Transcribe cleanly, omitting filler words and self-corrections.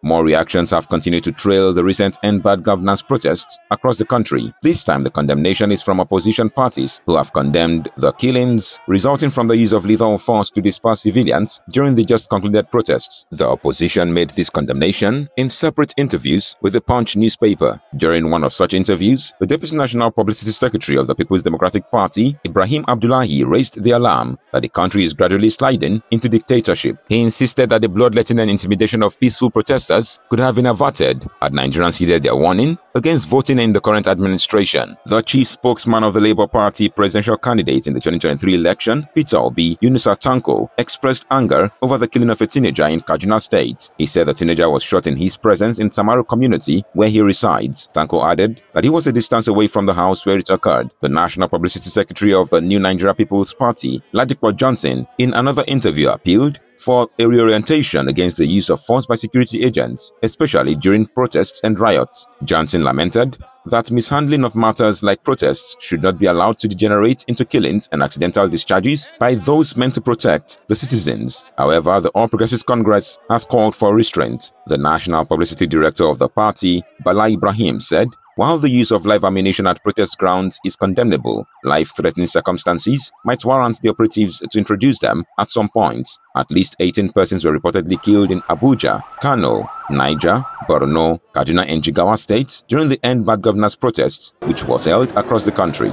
More reactions have continued to trail the recent End Bad Governance protests across the country. This time, the condemnation is from opposition parties who have condemned the killings resulting from the use of lethal force to disperse civilians during the just concluded protests. The opposition made this condemnation in separate interviews with the Punch newspaper. During one of such interviews, the Deputy National Publicity Secretary of the People's Democratic Party, Ibrahim Abdullahi, raised the alarm that the country is gradually sliding into dictatorship. He insisted that the bloodletting and intimidation of peaceful protesters could have been averted had Nigerians heeded their warning against voting in the current administration. The chief spokesman of the Labour Party presidential candidate in the 2023 election, Peter Obi, Yunusa Tanko, expressed anger over the killing of a teenager in Kaduna State. He said the teenager was shot in his presence in Samaru community where he resides. Tanko added that he was a distance away from the house where it occurred. The National Publicity Secretary of the New Nigeria People's Party, Ladipo Johnson, in another interview appealed for a reorientation against the use of force by security agents, especially during protests and riots. Johnson lamented that mishandling of matters like protests should not be allowed to degenerate into killings and accidental discharges by those meant to protect the citizens. However, the All Progressives Congress has called for restraint. The National Publicity Director of the party, Bala Ibrahim, said, while the use of live ammunition at protest grounds is condemnable, life-threatening circumstances might warrant the operatives to introduce them at some point. At least 18 persons were reportedly killed in Abuja, Kano, Niger, Borno, Kaduna and Jigawa states during the End Bad Governance protests, which was held across the country.